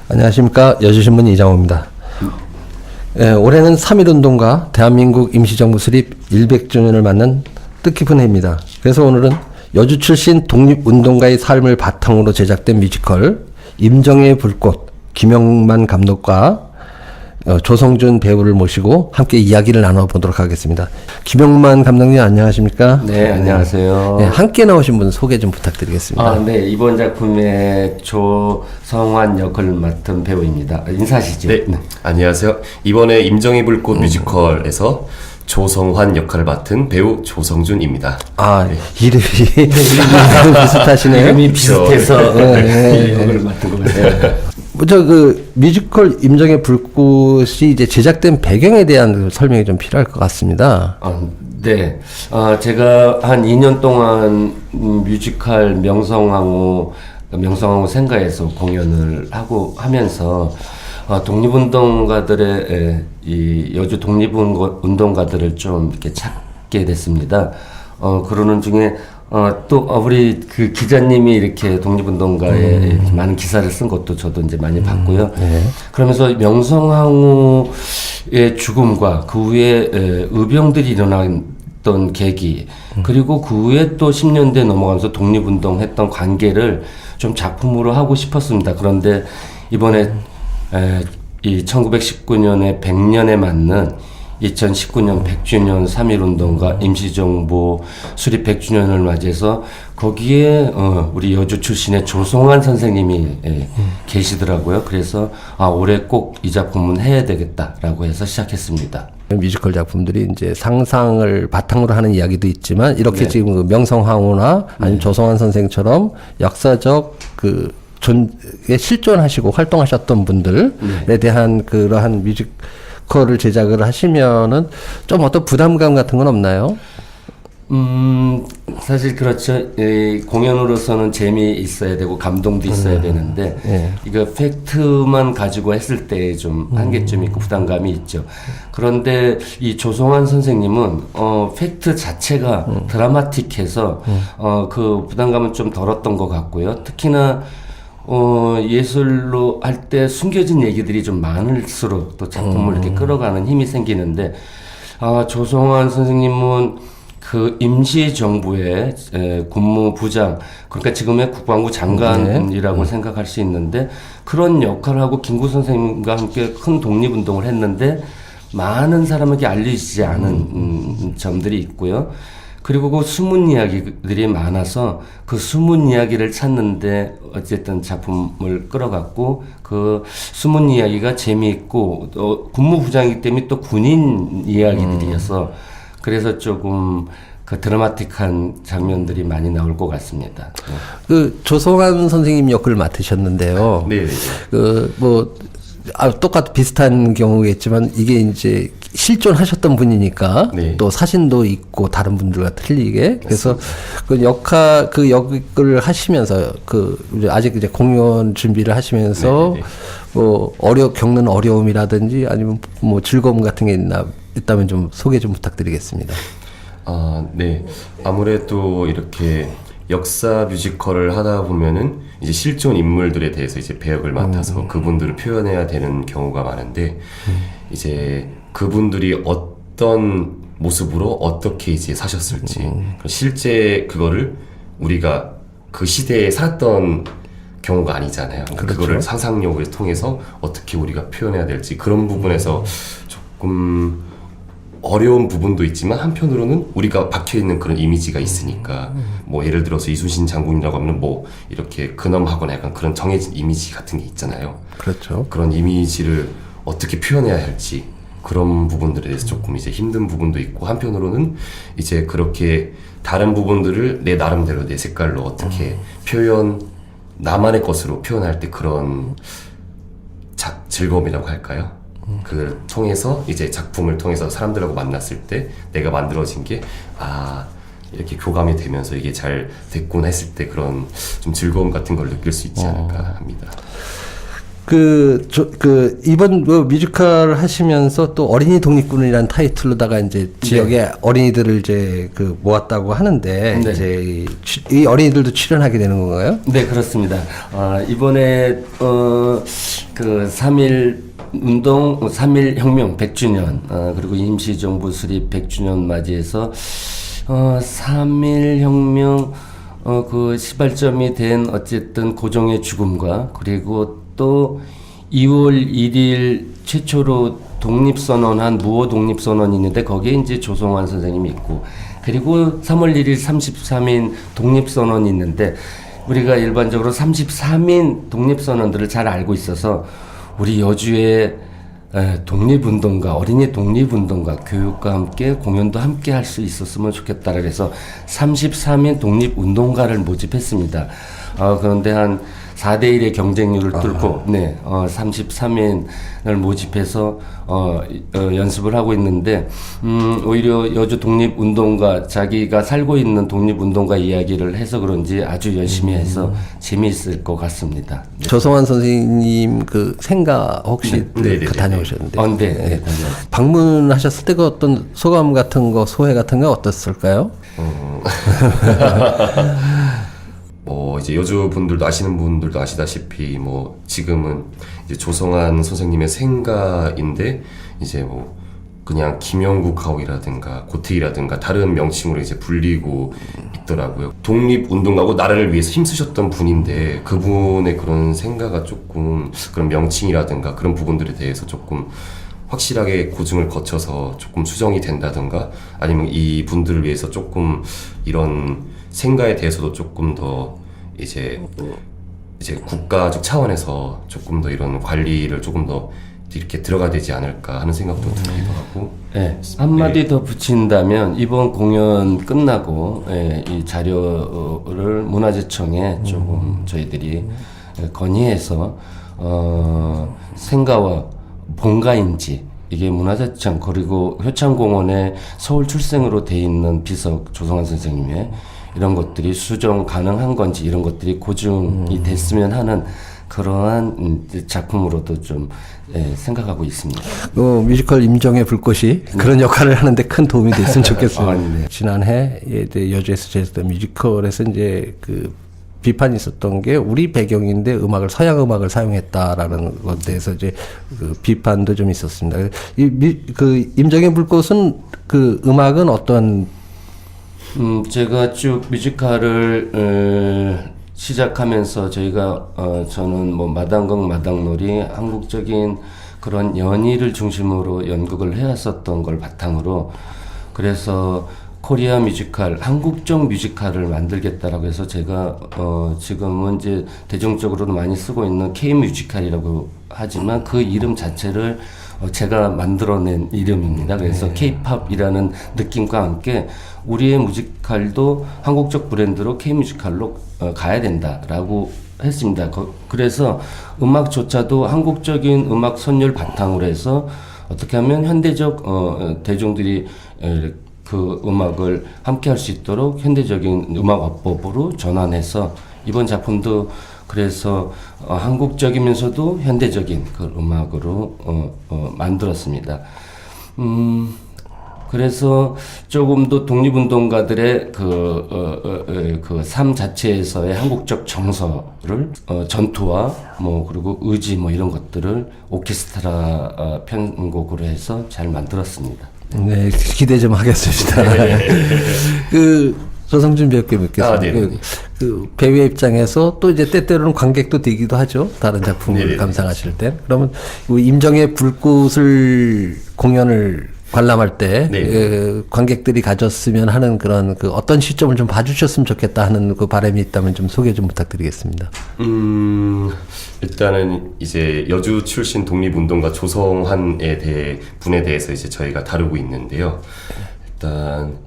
안녕하십니까. 여주신문 이장호입니다. 올해는 3.1운동과 대한민국 임시정부 수립 100주년을 맞는 뜻깊은 해입니다. 그래서 오늘은 여주 출신 독립운동가의 삶을 바탕으로 제작된 뮤지컬 임정의 불꽃, 김영만 감독과 조성준 배우를 모시고 함께 이야기를 나눠보도록 하겠습니다. 김영만 감독님 안녕하십니까? 네, 안녕하세요. 네, 함께 나오신 분 소개 좀 부탁드리겠습니다. 네, 이번 작품의 조성환 역할을 맡은 배우입니다. 인사하시죠. 네, 안녕하세요. 이번에 임정의 불꽃 뮤지컬에서 조성환 역할을 맡은 배우 조성준입니다. 네. 이름이 비슷하시네요. 이름이 비슷해서 네. 역할을 맡은 것 같아요. 그 뮤지컬 임정의 불꽃이 이제 제작된 배경에 대한 설명이 좀 필요할 것 같습니다. 네. 제가 한 2년 동안 뮤지컬 명성황후 생가에서 공연을 하면서 독립운동가들의 이 여주 독립운동가들을 좀 이렇게 찾게 됐습니다. 그러는 중에 또 우리 그 기자님이 이렇게 독립운동가에 많은 기사를 쓴 것도 저도 이제 많이 봤고요. 그러면서 명성황후의 죽음과 그 후에 의병들이 일어났던 계기, 그리고 그 후에 또 10년대 넘어가면서 독립운동 했던 관계를 좀 작품으로 하고 싶었습니다. 그런데 이번에 이 1919년에 100년에 맞는 2019년 100주년 3.1운동과 임시정부 수립 100주년을 맞이해서 거기에 우리 여주 출신의 조성환 선생님이 계시더라고요. 그래서 올해 꼭 이 작품은 해야 되겠다라고 해서 시작했습니다. 뮤지컬 작품들이 이제 상상을 바탕으로 하는 이야기도 있지만 이렇게 지금 그 명성황후나 아니면 조성환 선생처럼 역사적 에 실존하시고 활동하셨던 분들에 대한 그러한 뮤지컬을 제작을 하시면은 좀 어떤 부담감 같은 건 없나요? 사실 그렇죠. 공연으로서는 재미 있어야 되고 감동도 있어야 되는데 이거 팩트만 가지고 했을 때 좀 한계점 있고 부담감이 있죠. 그런데 이 조성환 선생님은 팩트 자체가 드라마틱해서 그 부담감은 좀 덜었던 것 같고요. 특히나 예술로 할 때 숨겨진 얘기들이 좀 많을수록 또 작품을 이렇게 끌어가는 힘이 생기는데, 조성환 선생님은 그 임시정부의 국무부장, 그러니까 지금의 국방부 장관이라고 생각할 수 있는데, 그런 역할을 하고 김구 선생님과 함께 큰 독립운동을 했는데, 많은 사람에게 알려지지 않은 점들이 있고요. 그리고 그 숨은 이야기들이 많아서 그 숨은 이야기를 찾는데 어쨌든 작품을 끌어갔고, 그 숨은 이야기가 재미있고 군무부장이기 때문에 또 군인 이야기들이어서 그래서 조금 그 드라마틱한 장면들이 많이 나올 것 같습니다. 그 조성환 선생님 역할을 맡으셨는데요. 네. 똑같은 비슷한 경우겠지만 이게 이제 실존하셨던 분이니까 또 사진도 있고 다른 분들과 틀리게 그래서 그 역을 하시면서 아직 이제 공연 준비를 하시면서 겪는 어려움이라든지 아니면 뭐 즐거움 같은 게 있다면 좀 소개 좀 부탁드리겠습니다. 네. 아무래도 이렇게 역사 뮤지컬을 하다 보면은 이제 실존 인물들에 대해서 이제 배역을 맡아서 그분들을 표현해야 되는 경우가 많은데 이제 그분들이 어떤 모습으로 어떻게 이제 사셨을지 실제 그거를 우리가 그 시대에 살았던 경우가 아니잖아요. 그렇죠. 그거를 상상력을 통해서 어떻게 우리가 표현해야 될지 그런 부분에서 조금 어려운 부분도 있지만 한편으로는 우리가 박혀있는 그런 이미지가 있으니까 뭐 예를 들어서 이순신 장군이라고 하면 뭐 이렇게 근엄하거나 약간 그런 정해진 이미지 같은 게 있잖아요. 그렇죠. 그런 이미지를 어떻게 표현해야 할지 그런 부분들에 대해서 조금 이제 힘든 부분도 있고 한편으로는 이제 그렇게 다른 부분들을 내 나름대로 내 색깔로 어떻게 나만의 것으로 표현할 때 그런 즐거움이라고 할까요? 그 통해서 이제 작품을 통해서 사람들하고 만났을 때 내가 만들어진 게 이렇게 교감이 되면서 이게 잘 됐구나 했을 때 그런 좀 즐거움 같은 걸 느낄 수 있지 않을까 합니다. 이번 뮤지컬 하시면서 또 어린이 독립군이라는 타이틀로다가 이제 지역의 어린이들을 이제 모았다고 하는데, 네. 이제 이 어린이들도 출연하게 되는 건가요? 네, 그렇습니다. 이번에, 3.1 운동, 3.1 혁명 100주년, 그리고 임시정부 수립 100주년 맞이해서, 3.1 혁명, 시발점이 된 어쨌든 고종의 죽음과, 그리고 또 2월 1일 최초로 독립선언한 무호 독립선언이 있는데 거기에 이제 조성환 선생님이 있고, 그리고 3월 1일 33인 독립선언이 있는데 우리가 일반적으로 33인 독립선언들을 잘 알고 있어서 우리 여주의 독립운동가, 어린이 독립운동가, 교육과 함께 공연도 함께 할 수 있었으면 좋겠다. 그래서 33인 독립운동가를 모집했습니다. 그런데 한 4대1의 경쟁률을 뚫고, 33인을 모집해서, 연습을 하고 있는데, 오히려 여주 독립운동가, 자기가 살고 있는 독립운동가 이야기를 해서 그런지 아주 열심히 해서 재미있을 것 같습니다. 네. 조성환 선생님 생가 혹시 네. 다녀오셨는데. 네, 다녀왔습니다. 방문하셨을 때 그 어떤 소감 같은 거, 소회 같은 거 어땠을까요? 이제 여주 분들도 아시는 분들도 아시다시피 지금은 이제 조성환 선생님의 생가인데 이제 그냥 김영국 가옥이라든가 고택이라든가 다른 명칭으로 이제 불리고 있더라고요. 독립운동하고 나라를 위해서 힘쓰셨던 분인데 그분의 그런 생가가 조금 그런 명칭이라든가 그런 부분들에 대해서 조금 확실하게 고증을 거쳐서 조금 수정이 된다든가 아니면 이 분들을 위해서 조금 이런 생가에 대해서도 조금 더 이제 국가적 차원에서 조금 더 이런 관리를 조금 더 이렇게 들어가야 되지 않을까 하는 생각도 들기도 하고. 네, 한마디 더 붙인다면 이번 공연 끝나고 이 자료를 문화재청에 조금 저희들이 건의해서 생가와 본가인지 이게 문화재청 그리고 효창공원에 서울 출생으로 돼 있는 비석 조성환 선생님의 이런 것들이 수정 가능한 건지 이런 것들이 고증이 됐으면 하는 그러한 작품으로도 좀 생각하고 있습니다. 뮤지컬 임정의 불꽃이 그런 역할을 하는데 큰 도움이 됐으면 좋겠어요. 네. 지난해 여주에서 제작했던 뮤지컬에서 이제 비판이 있었던 게 우리 배경인데 서양 음악을 사용했다라는 것에 대해서 이제 비판도 좀 있었습니다. 임정의 불꽃은 음악은 어떤 제가 쭉 뮤지컬을 시작하면서 저희가 저는 마당극 마당놀이 한국적인 그런 연희를 중심으로 연극을 해왔었던 걸 바탕으로 그래서 코리아 뮤지컬 한국적 뮤지컬을 만들겠다라고 해서 제가 지금은 이제 대중적으로도 많이 쓰고 있는 K 뮤지컬이라고 하지만 그 이름 자체를 제가 만들어낸 이름입니다. 그래서 K-팝이라는 느낌과 함께 우리의 뮤지컬도 한국적 브랜드로 K-뮤지컬로 가야 된다라고 했습니다. 그래서 음악조차도 한국적인 음악 선율 바탕으로 해서 어떻게 하면 현대적 대중들이 그 음악을 함께 할 수 있도록 현대적인 음악 어법으로 전환해서 이번 작품도 그래서 한국적이면서도 현대적인 그 음악으로 만들었습니다. 그래서 조금 더 독립운동가들의 그 삶 자체에서의 한국적 정서를 전투와 그리고 의지 이런 것들을 오케스트라 편곡으로 해서 잘 만들었습니다. 네, 기대 좀 하겠습니다. 조성준 배우께 묻겠습니다. 배우의 입장에서 또 이제 때때로는 관객도 되기도 하죠. 다른 작품을 감상하실 때. 그러면 임정의 불꽃을 공연을 관람할 때 관객들이 가졌으면 하는 그런 어떤 시점을 좀 봐주셨으면 좋겠다 하는 바람이 있다면 좀 소개 좀 부탁드리겠습니다. 일단은 이제 여주 출신 독립운동가 조성환에 분에 대해서 이제 저희가 다루고 있는데요. 일단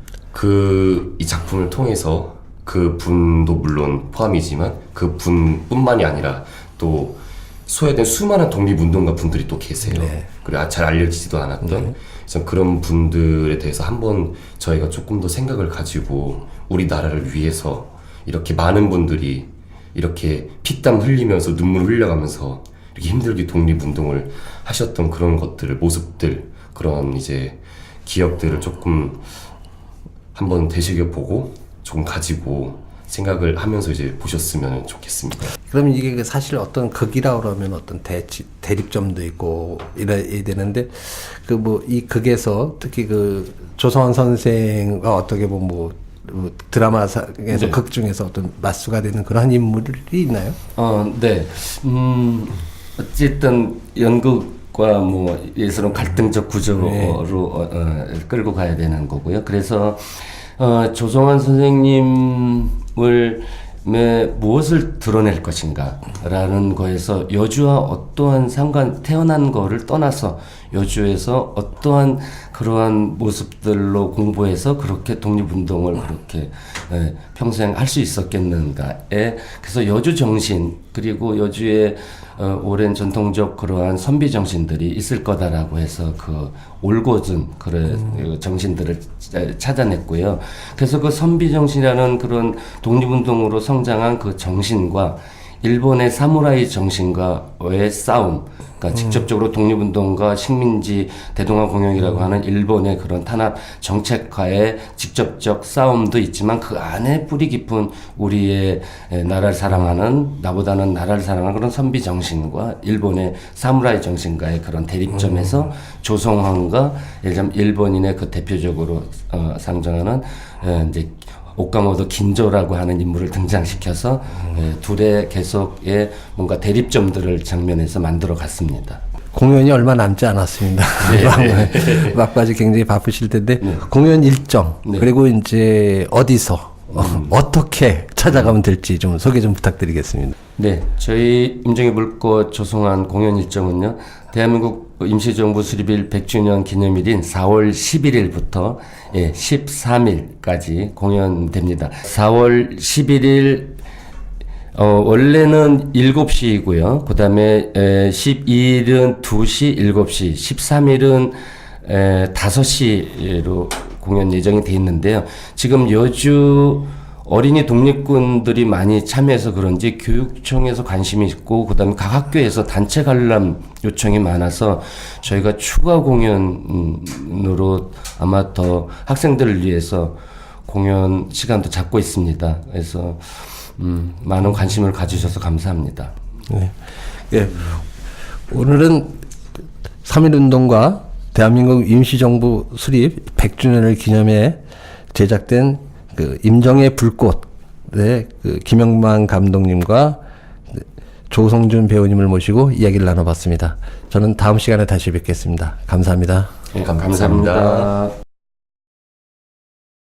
이 작품을 통해서 그 분도 물론 포함이지만 그 분뿐만이 아니라 또 소외된 수많은 독립운동가 분들이 또 계세요. 그리고 잘 알려지지도 않았던 그래서 그런 분들에 대해서 한번 저희가 조금 더 생각을 가지고 우리나라를 위해서 이렇게 많은 분들이 이렇게 피땀 흘리면서 눈물 흘려가면서 이렇게 힘들게 독립운동을 하셨던 그런 것들을, 모습들, 그런 이제 기억들을 조금 한번 되새겨보고 조금 가지고 생각을 하면서 이제 보셨으면 좋겠습니다. 그러면 이게 그 사실 어떤 극이라 그러면 어떤 대립점도 있고 이래야 되는데 그 뭐 이 극에서 특히 그 조성환 선생과 어떻게 보면 뭐 드라마에서 네. 극 중에서 어떤 맞수가 되는 그런 인물이 있나요? 네. 어쨌든 연극과 뭐 예술은 갈등적 구조로 끌고 가야 되는 거고요. 그래서 조성환 선생님을 무엇을 드러낼 것인가라는 거에서 여주와 어떠한 태어난 거를 떠나서 여주에서 어떠한 그러한 모습들로 공부해서 그렇게 독립운동을 그렇게 평생 할 수 있었겠는가에, 그래서 여주 정신 그리고 여주의 오랜 전통적 그러한 선비 정신들이 있을 거다라고 해서 그 올곧은 그런 정신들을 찾아냈고요. 그래서 그 선비 정신이라는 그런 독립운동으로 성장한 그 정신과 일본의 사무라이 정신과의 싸움, 그러니까 직접적으로 독립운동과 식민지 대동아 공영이라고 하는 일본의 그런 탄압 정책과의 직접적 싸움도 있지만 그 안에 뿌리 깊은 우리의 나라를 사랑하는, 나보다는 나라를 사랑하는 그런 선비 정신과 일본의 사무라이 정신과의 그런 대립점에서 조성환과 예를 들면 일본인의 그 대표적으로 상정하는 이제 오카모토 긴조라고 하는 인물을 등장시켜서 둘의 계속의 뭔가 대립점들을 장면에서 만들어 갔습니다. 공연이 얼마 남지 않았습니다. 막바지 굉장히 바쁘실 텐데 공연 일정 그리고 이제 어디서 어떻게 찾아가면 될지 좀 소개 좀 부탁드리겠습니다. 네, 저희 임정희 물꽃 조성환 공연 일정은요, 대한민국 임시정부 수립일 100주년 기념일인 4월 11일부터 13일까지 공연됩니다. 4월 11일 원래는 7시이고요. 그 다음에 12일은 2시, 7시, 13일은 5시로 공연 예정이 돼 있는데요. 지금 여주 어린이 독립군들이 많이 참여해서 그런지 교육청에서 관심이 있고 그다음에 각 학교에서 단체 관람 요청이 많아서 저희가 추가 공연으로 아마 더 학생들을 위해서 공연 시간도 잡고 있습니다. 그래서 많은 관심을 가주셔서 감사합니다. 네. 예. 오늘은 3.1운동과 대한민국 임시정부 수립 100주년을 기념해 제작된 그 임정의 불꽃의 그 김영만 감독님과 조성준 배우님을 모시고 이야기를 나눠봤습니다. 저는 다음 시간에 다시 뵙겠습니다. 감사합니다. 감사합니다.